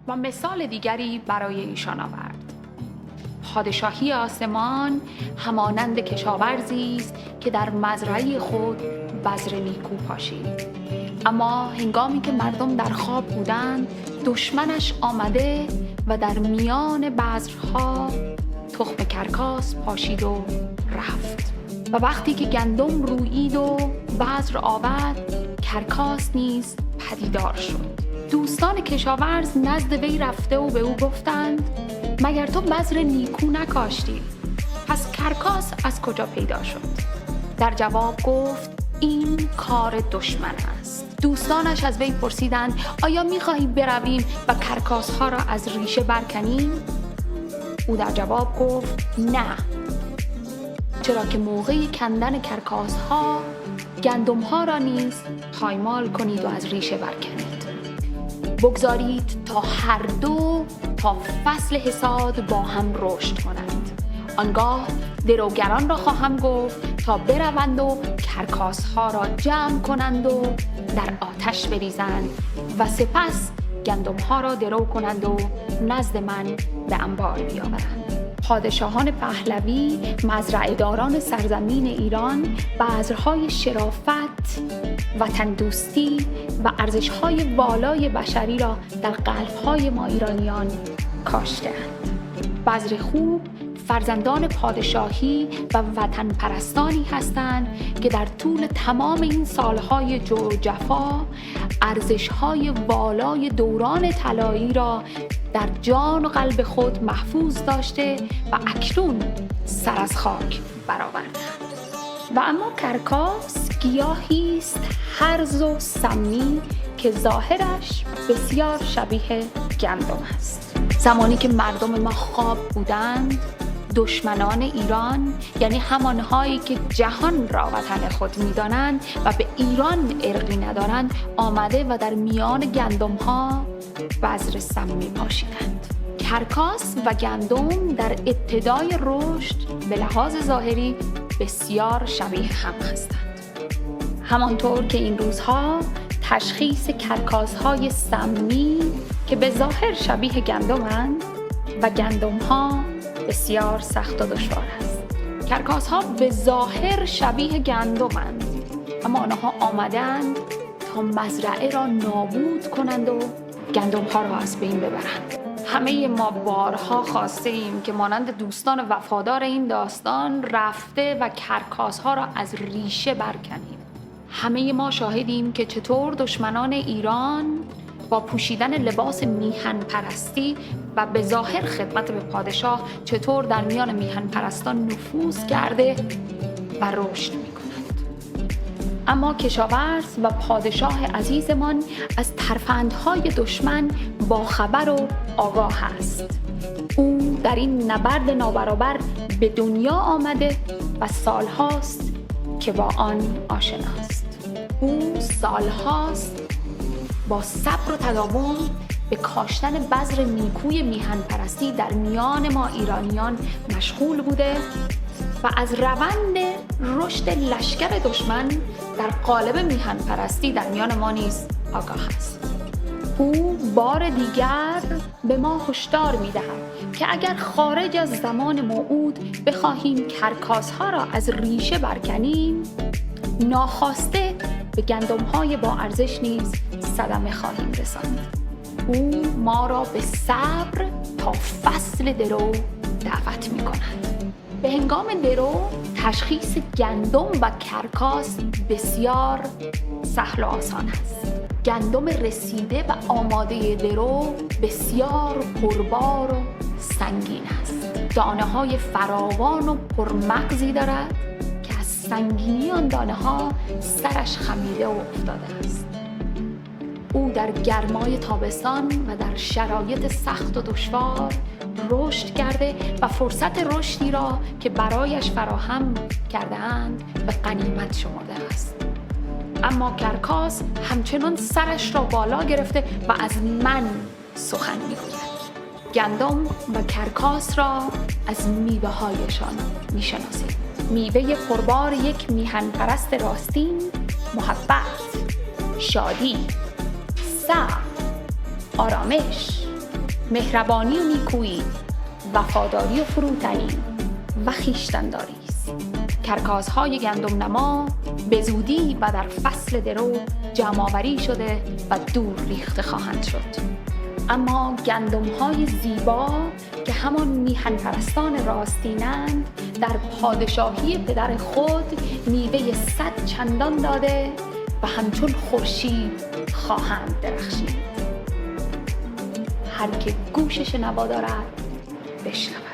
و مثال دیگری برای ایشان آورد. پادشاهی آسمان همانند کشاورزی است که در مزرعه خود بذر نیکو پاشید. اما هنگامی که مردم در خواب بودند، دشمنش آمده و در میان بذرها تخم کرکاس پاشید و رفت. و وقتی که گندم رویید و بذر آورد، کرکاس نیز پدیدار شد. دوستان کشاورز نزد وی رفته و به او گفتند: مگر تو بذر نیکو نکاشتی؟ پس کرکاس از کجا پیدا شد؟ در جواب گفت: این کار دشمن است. دوستانش از وی پرسیدند: آیا می‌خواهی برویم و کرکاس‌ها را از ریشه برکنیم؟ او در جواب گفت: نه، چرا که موقع کندن کرکاس‌ها گندم‌ها را نیز پایمال کنید و از ریشه برکنید. بگذارید تا هر دو تا فصل حصاد با هم رشد کنند. آنگاه دروگران را خواهم گفت تا بروند و کرکاس‌ها را جمع کنند و در آتش بریزند و سپس گندم‌ها را درو کنند و نزد من به انبار بیاورند. پادشاهان پهلوی، مزرعه‌داران سرزمین ایران، بذرهای شرافت، وطن دوستی و ارزش‌های والای بشری را در قلب‌های ما ایرانیان کاشته‌اند. بذر خوب فرزندان پادشاهی و وطن پرستانی هستند که در طول تمام این سالهای جور و جفا ارزش‌های والای دوران طلایی را در جان و قلب خود محفوظ داشته و اکنون سر از خاک برآوردند. و اما کرکاس گیاهی است هرز و سمی که ظاهرش بسیار شبیه گندم است. زمانی که مردم ما خواب بودند، دشمنان ایران، یعنی همانهایی که جهان را وطن خود می‌دانند و به ایران ارقی ندارند، آمده و در میان گندم‌ها بذر سمی پاشیدند. کرکاس و گندم در ابتدای رشد به لحاظ ظاهری بسیار شبیه هم هستند. همانطور که این روزها تشخیص کرکاس‌های سمی که به ظاهر شبیه گندم‌اند و گندم‌ها بسیار سخت و دشوار است. کرکاس‌ها به ظاهر شبیه گندم‌اند، اما آنها آمدند تا مزرعه را نابود کنند و گندم‌ها را از بین ببرند. همه ما بارها خواسته ایم که مانند دوستان وفادار این داستان رفته و کرکاس‌ها را از ریشه برکنیم. همه ما شاهدیم که چطور دشمنان ایران با پوشیدن لباس میهن پرستی و به ظاهر خدمت به پادشاه چطور در میان میهن پرستان نفوذ کرده و رشد می‌کنند. اما کشاورز و پادشاه عزیزمان از ترفندهای دشمن باخبر و آگاه است. او در این نبرد نابرابر به دنیا آمده و سالهاست که با آن آشناست. او سالهاست با صبر و تداوم به کاشتن بذر نیکوی میهن پرستی در میان ما ایرانیان مشغول بوده و از روند رشد لشکر دشمن در قالب میهن پرستی در میان ما نیز آگاه است. او بار دیگر به ما هشدار می‌دهد که اگر خارج از زمان موعود بخواهیم کرکاس‌ها را از ریشه برکنیم، ناخواسته به گندم‌های با ارزش نیز صدمه خواهیم رساند. او ما را به صبر تا فصل درو دعوت می‌کند. به هنگام درو تشخیص گندم و کرکاس بسیار سهل و آسان است. گندم رسیده و آماده درو بسیار پربار و سنگین است. دانه‌های فراوان و پرمغزی دارد که از سنگینی آن دانه‌ها سرش خمیده و افتاده است. او در گرمای تابستان و در شرایط سخت و دشوار رشد کرده و فرصت رشدی را که برایش فراهم کرده‌اند به غنیمت شمرده است. اما کرکاس همچنان سرش را بالا گرفته و از من سخن می‌گوید. گندم و کرکاس را از میوه‌هایشان می‌شناسید. میوه پربار یک میهن پرست راستین محبت، شادی، صبر، آرامش، مهربانی و نیکویی، وفاداری و فروتنی و خویشتن‌داری است. کرکاس‌های گندم نما به زودی و در فصل درو جمع‌آوری شده و دور ریخته خواهند شد. اما گندم‌های زیبا که همان میهن پرستان راستینند در پادشاهی پدر خود میوه 100 چندان داده و همچون خورشید خواهند درخشید. هر که گوش شنوا دارد بشنود.